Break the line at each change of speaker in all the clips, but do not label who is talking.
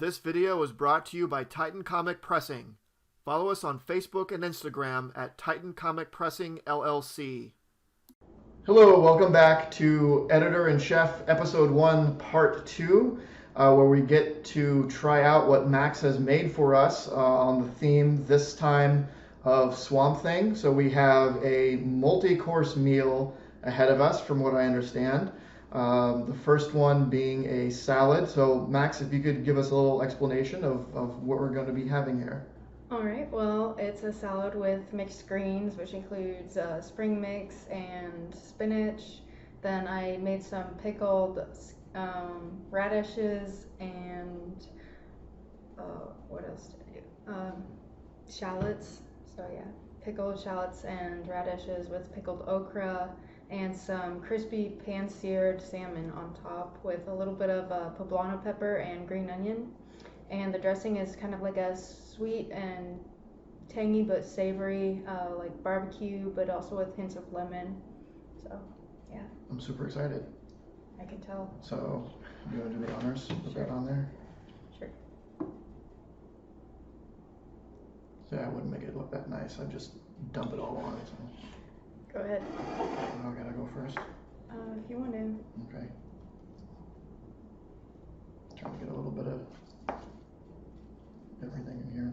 This video was brought to you by Titan Comic Pressing. Follow us on Facebook and Instagram at Titan Comic Pressing LLC. Hello, welcome back to Editor and Chef Episode 1, Part 2, where we get to try out what Max has made for us on the theme this time of Swamp Thing. So we have a multi-course meal ahead of us, from what I understand. The first one being a salad. So Max, if you could give us a little explanation of what we're going to be having here.
All right, well, it's a salad with mixed greens, which includes spring mix and spinach. Then I made some pickled radishes and what else did I do? Shallots. So yeah, pickled shallots and radishes with pickled okra and some crispy pan-seared salmon on top with a little bit of poblano pepper and green onion. And the dressing is kind of like a sweet and tangy but savory, like barbecue, but also with hints of lemon. So, yeah.
I'm super excited.
I can tell.
So, you want to do the honors? Put
Sure.
that on there?
Sure.
So I wouldn't make it look that nice. I'd just dump it all on. So.
Go ahead.
I gotta go first?
If you want to.
Okay. Trying to get a little bit of everything in here.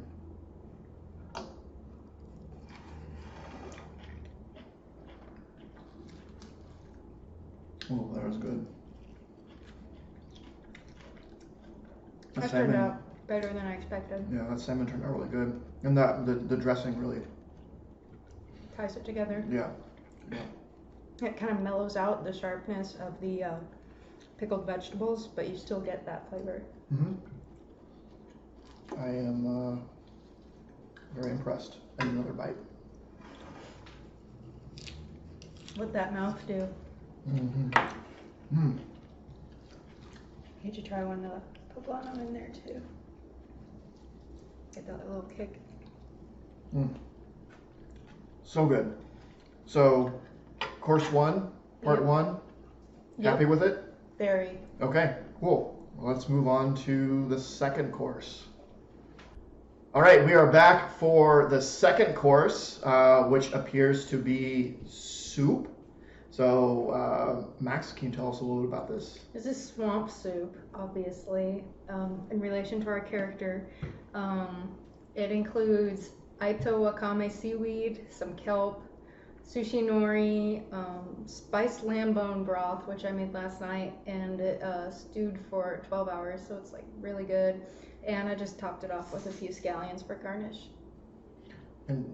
Oh, that was good.
That turned out better than I expected.
Yeah, that salmon turned out really good. And that the dressing really
Ties it together.
Yeah.
It kind of mellows out the sharpness of the pickled vegetables, but you still get that flavor.
Mm-hmm. I am very impressed. And another bite.
What'd that mouth do?
Mm-hmm. Mm.
Need to try one of the poblano in there too. Get that little kick.
Mm. So good. So, course 1, part 1.
Yep.
Happy with it?
Very.
Okay, cool. Well, let's move on to the second course. All right, we are back for the second course, which appears to be soup. So, Max, can you tell us a little bit about this?
This is swamp soup, obviously, in relation to our character. It includes Aito wakame seaweed, some kelp, sushi nori, spiced lamb bone broth, which I made last night, and it stewed for 12 hours, so it's like really good. And I just topped it off with a few scallions for garnish.
And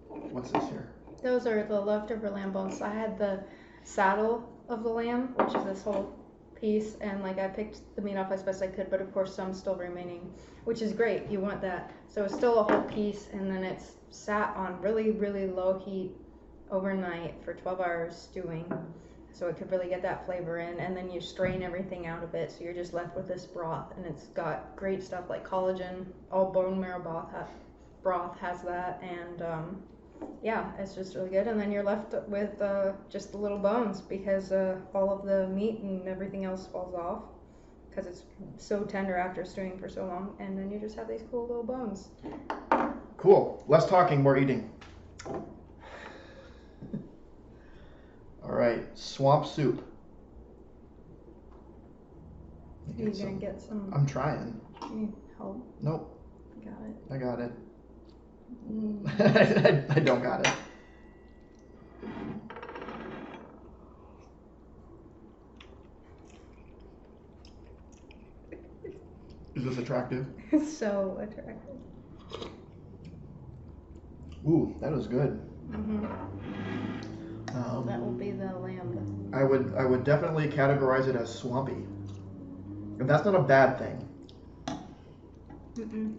what's this here?
Those are the leftover lamb bones. I had the saddle of the lamb, which is this whole piece, and like I picked the meat off as best I could, but of course some still remaining, which is great. You want that. So it's still a whole piece, and then it's sat on really, really low heat overnight for 12 hours stewing, so it could really get that flavor in, and then you strain everything out of it, so you're just left with this broth, and it's got great stuff like collagen. All bone marrow broth has that, and yeah, it's just really good. And then you're left with just the little bones, because all of the meat and everything else falls off because it's so tender after stewing for so long, and then you just have these cool little bones.
Cool. Less talking, more eating. All right, swamp soup.
You're gonna get some.
I'm trying.
You need help?
Nope.
Got it.
I got it.
Mm.
I don't got it. Is this attractive?
So attractive.
Ooh, that is good.
Mm-hmm. That will be the lamb.
I would definitely categorize it as swampy. And that's not a bad thing.
Mm-mm.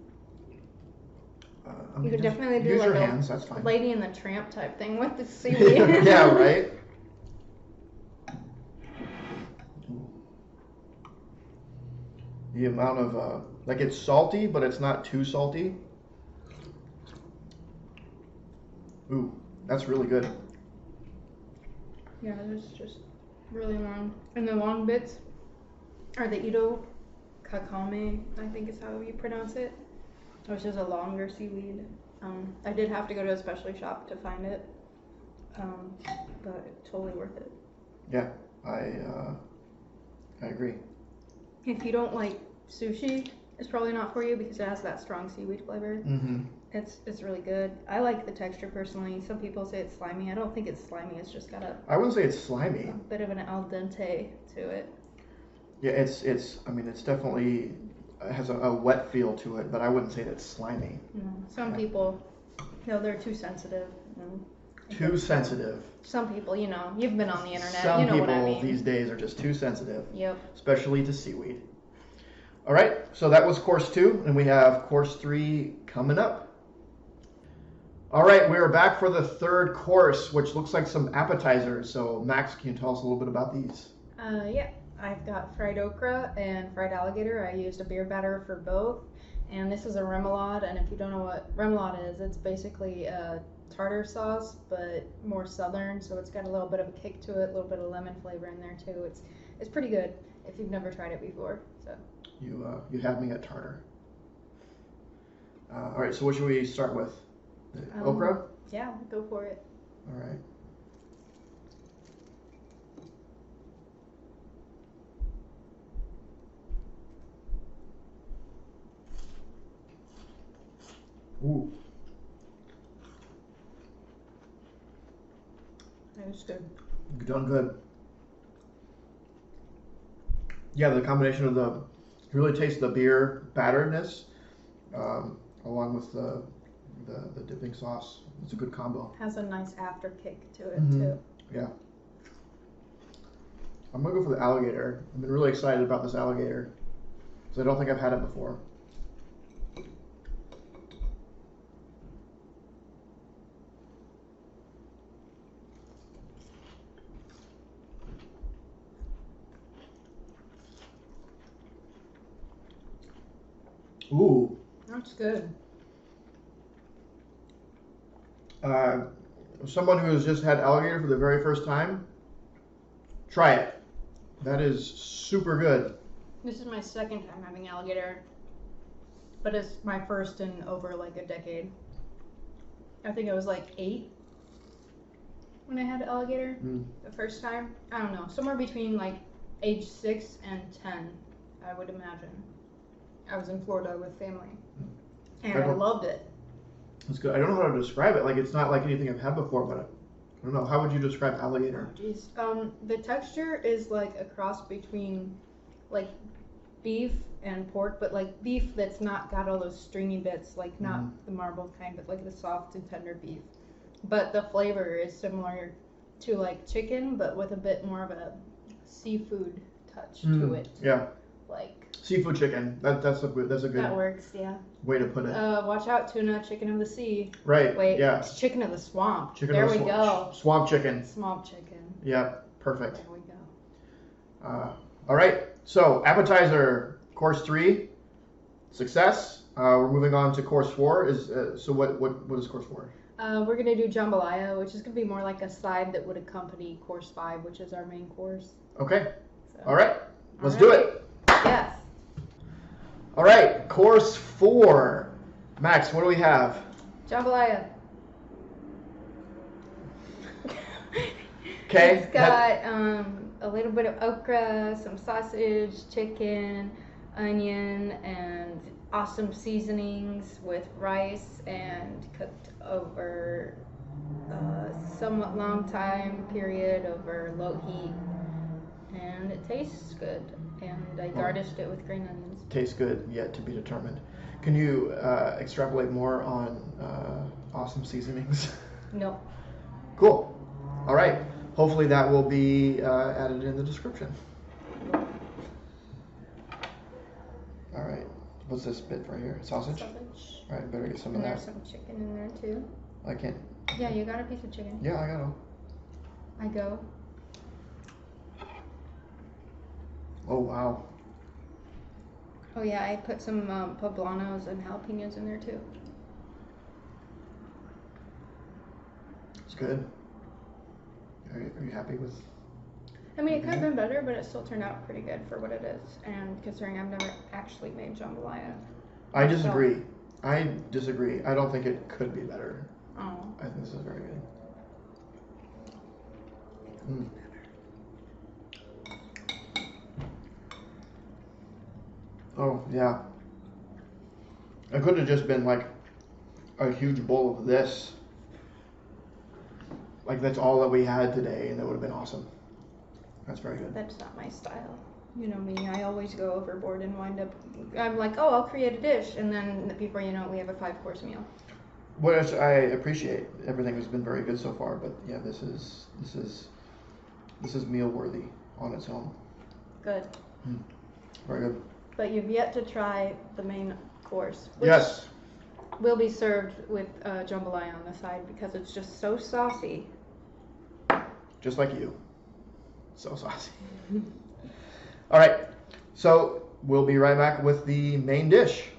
I mean,
You could definitely do
use
like
your
a
hands, that's fine.
Lady in the Tramp type thing with the seaweed.
Yeah, right? The amount of, like it's salty, but it's not too salty. Ooh, that's really good.
Yeah, it's just really long. And the long bits are the Ito wakame, I think is how you pronounce it, which is a longer seaweed. I did have to go to a specialty shop to find it, but totally worth it.
Yeah, I agree.
If you don't like sushi, it's probably not for you because it has that strong seaweed flavor.
Mm-hmm.
It's really good. I like the texture personally. Some people say it's slimy. I don't think it's slimy. It's just got
I wouldn't say it's slimy.
a bit of an al dente to it.
Yeah, I mean, it's definitely has a wet feel to it, but I wouldn't say that's slimy.
No. Some people, they're too sensitive.
Too sensitive.
Some people, you've been on the internet.
Some
you know
people
what I mean.
these days are just too sensitive.
Yep.
Especially to seaweed. All right, so that was course 2, and we have course 3 coming up. All right, we are back for the third course, which looks like some appetizers. So Max, can you tell us a little bit about these?
Yeah, I've got fried okra and fried alligator. I used a beer batter for both. And this is a remoulade, and if you don't know what remoulade is, it's basically a tartar sauce, but more southern, so it's got a little bit of a kick to it, a little bit of lemon flavor in there too. It's pretty good if you've never tried it before. So
You have me at tartar. All right, so what should we start with? The okra?
Yeah, go for it.
All right. Ooh.
That was good.
You've done good. Yeah, the combination of you really taste the beer batteredness, along with the dipping sauce. It's a good combo.
Has a nice after kick to it too.
Yeah. I'm gonna go for the alligator. I've been really excited about this alligator because I don't think I've had it before. Ooh.
That's good.
Someone who has just had alligator for the very first time, try it. That is super good.
This is my second time having alligator, but it's my first in over like a decade. I think I was like 8 when I had alligator the first time. I don't know, somewhere between like age 6 and 10, I would imagine. I was in Florida with family, and I loved it.
It's good. I don't know how to describe it. Like, it's not like anything I've had before, but I don't know. How would you describe alligator?
Oh, jeez. The texture is like a cross between like beef and pork, but like beef that's not got all those stringy bits, like not the marbled kind, but like the soft and tender beef. But the flavor is similar to like chicken, but with a bit more of a seafood touch to it.
Yeah.
Like
seafood chicken. That's a good.
That works, yeah.
Way to put it.
Watch out, tuna, chicken of the sea.
Right.
Wait,
yeah.
It's chicken of the swamp.
Chicken
there
of the
we go.
Swamp chicken.
Swamp chicken.
Yep. Perfect.
There we go.
All right. So appetizer course 3, success. We're moving on to course 4. So what is course 4?
We're gonna do jambalaya, which is gonna be more like a side that would accompany course 5, which is our main course.
Okay.
So.
All right. Let's do it.
Yes.
All right. Course 4. Max, what do we have?
Jambalaya.
Okay.
It's got a little bit of okra, some sausage, chicken, onion, and awesome seasonings with rice and cooked over a somewhat long time period over low heat. And it tastes good. And I garnished it with green onions.
Tastes good, yet to be determined. Can you extrapolate more on awesome seasonings?
Nope.
Cool. All right. Hopefully that will be added in the description. All right. What's this bit right here? Sausage?
Sausage.
All right, better get some
And
of
there's
that.
some chicken in there too.
I can't.
Yeah, you got a piece of chicken.
Yeah, I got them.
I go.
Oh, wow.
Oh yeah, I put some poblanos and jalapenos in there too.
It's good. Are you happy with
I mean, it could have been better, but it still turned out pretty good for what it is. And considering I've never actually made jambalaya.
I disagree. I disagree. I don't think it could be better.
Oh.
I think this is very good. Mm. Oh, yeah. It could have just been like a huge bowl of this. Like that's all that we had today, and that would have been awesome. That's very good.
That's not my style. You know me, I always go overboard and wind up, I'm like, oh, I'll create a dish, and then before you know it, we have a 5-course meal.
Which I appreciate. Everything has been very good so far, but yeah, this is meal worthy on its own.
Good.
Very good.
But you've yet to try the main course. Which
Yes.
will be served with jambalaya on the side because it's just so saucy.
Just like you. So saucy. All right. So we'll be right back with the main dish.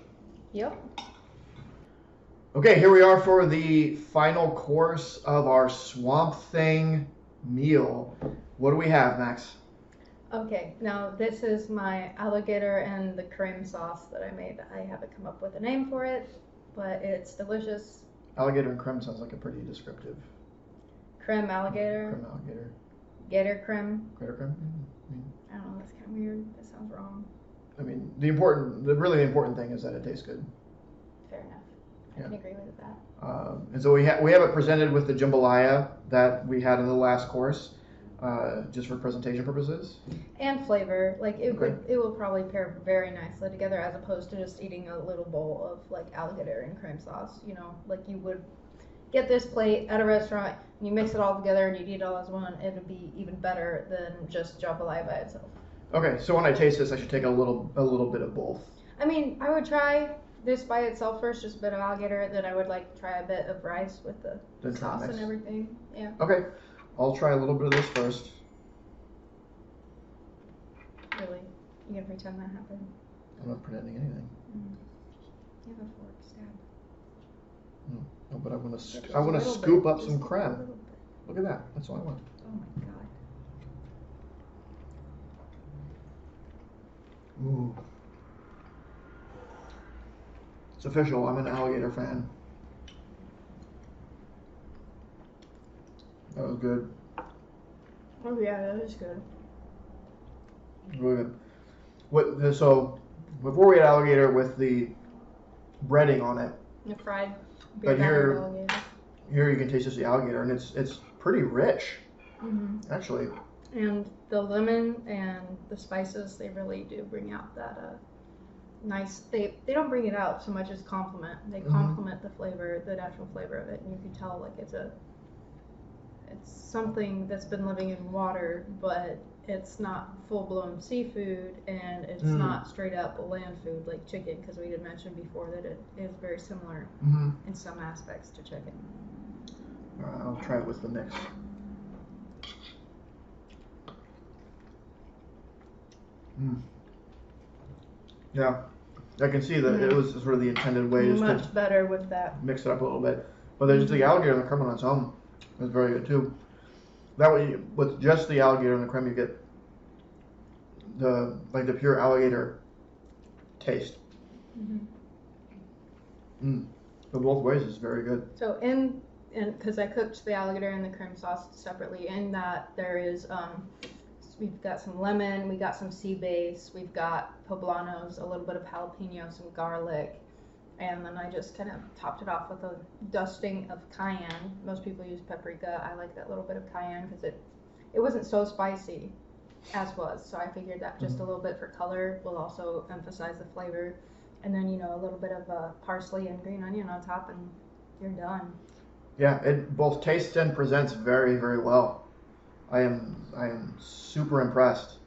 Yep.
Okay, here we are for the final course of our Swamp Thing meal. What do we have, Max?
Okay, now this is my alligator and the cream sauce that I made. I haven't come up with a name for it, but it's delicious.
Alligator and creme sounds like a pretty descriptive.
Creme alligator.
Creme alligator.
Gator creme.
Gator creme?
I don't know, that's kind of weird. That sounds wrong.
I mean, the important thing is that it tastes good.
Fair enough. I can agree with that.
And so we have it presented with the jambalaya that we had in the last course, just for presentation purposes.
And flavor, like it will probably pair very nicely together as opposed to just eating a little bowl of like alligator and cream sauce. You know, like you would get this plate at a restaurant, and you mix it all together and you eat it all as one. It would be even better than just jambalaya by itself.
Okay, so when I taste this, I should take a little bit of both.
I mean, I would try this by itself first, just a bit of alligator, then I would like try a bit of rice with the sauce and everything. Yeah.
Okay, I'll try a little bit of this first.
Really? You gonna pretend that happened?
I'm not pretending anything.
You have a fork, stab.
No, but I want to scoop up some creme. Look at that. That's all I want.
Oh my god.
Ooh. It's official. I'm an alligator fan. That was good.
Oh yeah, that is good.
Really good. So before we had alligator with the breading on it.
The fried beer
But here,
alligator.
here you can taste just the alligator, and it's pretty rich, actually.
And the lemon and the spices, they really do bring out that nice. They don't bring it out so much as complement. They complement the flavor, the natural flavor of it, and you can tell like it's something that's been living in water, but it's not full-blown seafood, and it's not straight up land food like chicken, because we did mention before that it is very similar in some aspects to chicken.
I'll try it with the mix. Yeah, I can see that it was sort of the intended way just
Much
to
better with that.
mix it up a little bit. But there's the alligator and the creme on its own is very good too. That way, with just the alligator and the creme, you get the pure alligator taste. But both ways is very good.
So because I cooked the alligator and the cream sauce separately, in that there is we've got some lemon, we got some sea bass, we've got poblanos, a little bit of jalapeno, some garlic, and then I just kind of topped it off with a dusting of cayenne. Most people use paprika. I like that little bit of cayenne because it wasn't so spicy as was, so I figured that just a little bit for color will also emphasize the flavor. And then, a little bit of parsley and green onion on top, and you're done.
Yeah, it both tastes and presents very, very well. I am super impressed.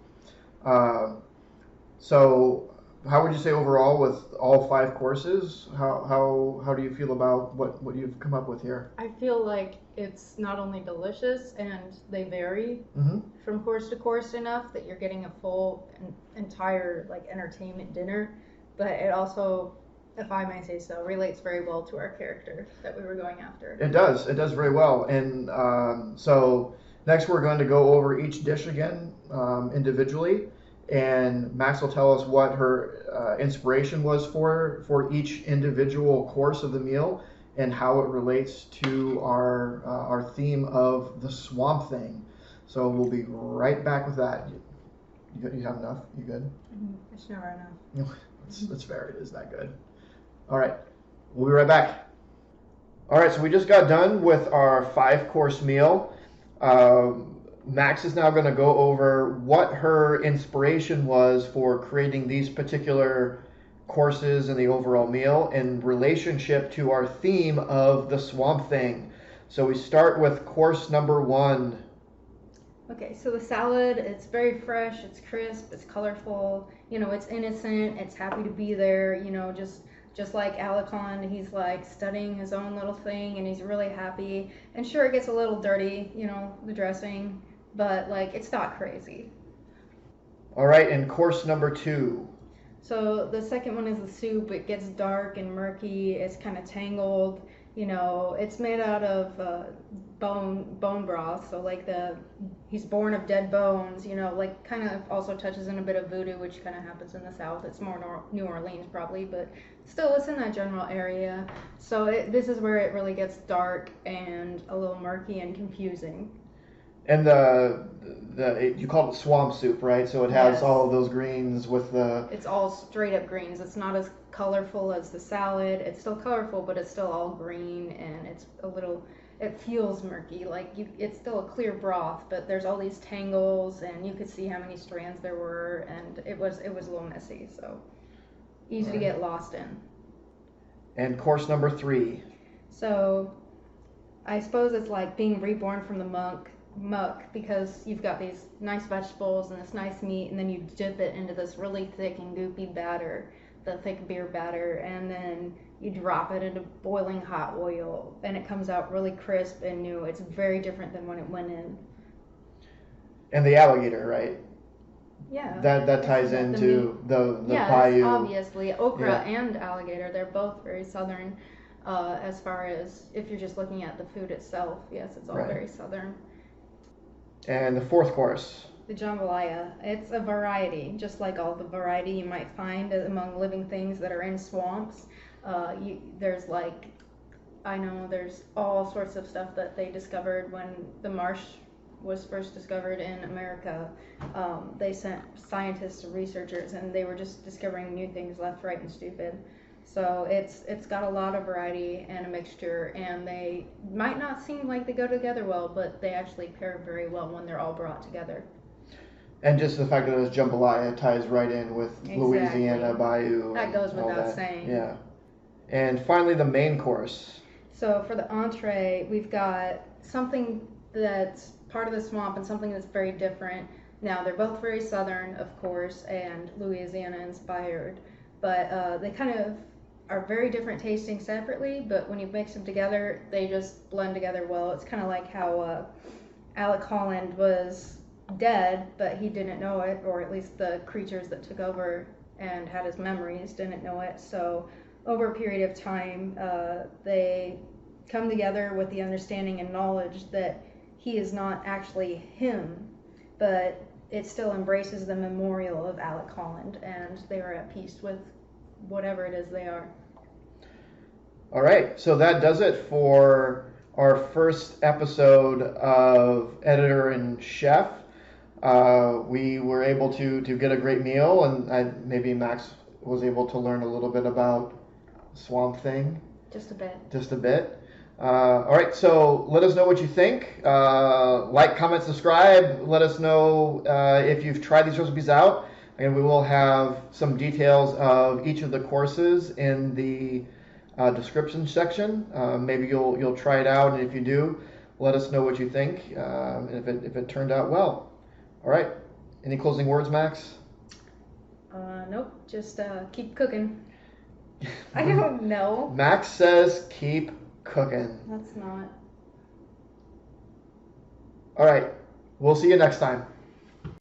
So, how would you say overall with all 5 courses? How do you feel about what you've come up with here?
I feel like it's not only delicious, and they vary from course to course enough that you're getting a full entire entertainment dinner, but it also, if I may say so, relates very well to our character that we were going after.
It does very well. And so Next, we're going to go over each dish again individually, and Max will tell us what her inspiration was for each individual course of the meal and how it relates to our theme of the swamp thing. So we'll be right back with that. You have enough? You good?
It's never enough.
That's fair. It is that good. All right. We'll be right back. All right. So we just got done with our 5-course meal. Max is now going to go over what her inspiration was for creating these particular courses and the overall meal in relationship to our theme of the swamp thing. So we start with course number 1.
Okay, so the salad, it's very fresh, it's crisp, it's colorful, it's innocent, it's happy to be there, just like Allicon, he's like studying his own little thing and he's really happy. And sure, it gets a little dirty, the dressing, but like it's not crazy.
All right, and course number 2.
So the second one is the soup. It gets dark and murky, it's kind of tangled. It's made out of bone broth, so like he's born of dead bones, like kind of also touches in a bit of voodoo, which kind of happens in the South. It's more New Orleans probably, but still it's in that general area. So this is where it really gets dark and a little murky and confusing.
And you call it swamp soup, right? So it has all of those greens with the... It's
all straight up greens. It's not as colorful as the salad. It's still colorful, but it's still all green, and it's a little... It feels murky, like it's still a clear broth, but there's all these tangles, and you could see how many strands there were, and it was a little messy, so easy to get lost in.
And course number 3.
So I suppose it's like being reborn from the muck, because you've got these nice vegetables and this nice meat, and then you dip it into this really thick and goopy batter, the thick beer batter, and then you drop it into boiling hot oil, and it comes out really crisp and new. It's very different than when it went in.
And the alligator, right?
Yeah.
That ties into the Bayou.
Yes, obviously. Okra and alligator, they're both very southern as far as if you're just looking at the food itself. Yes, it's all very southern.
And the 4th course.
The jambalaya. It's a variety, just like all the variety you might find among living things that are in swamps. There's all sorts of stuff that they discovered when the marsh was first discovered in America. They sent scientists and researchers, and they were just discovering new things left, right, and stupid. So it's got a lot of variety and a mixture, and they might not seem like they go together well, but they actually pair very well when they're all brought together.
And just the fact that it's jambalaya ties right in with Louisiana, Bayou.
That goes without saying.
Yeah. And finally, the main course.
So for the entree, we've got something that's part of the swamp and something that's very different. Now, they're both very southern, of course, and Louisiana inspired, but they kind of are very different tasting separately, but when you mix them together, they just blend together well. It's kind of like how Alec Holland was dead, but he didn't know it, or at least the creatures that took over and had his memories didn't know it. So over a period of time, they come together with the understanding and knowledge that he is not actually him, but it still embraces the memorial of Alec Holland, and they are at peace with whatever it is they are.
All right, so that does it for our first episode of Editor and Chef. We were able to get a great meal, and maybe Max was able to learn a little bit about Swamp Thing.
Just a bit.
Just a bit. All right, so let us know what you think. Like, comment, subscribe. Let us know if you've tried these recipes out, and we will have some details of each of the courses in the description section. Maybe you'll try it out, and if you do, let us know what you think, and if it turned out well. All right. Any closing words, Max?
Nope. Just keep cooking. I don't know.
Max says keep cooking.
That's not.
All right. We'll see you next time.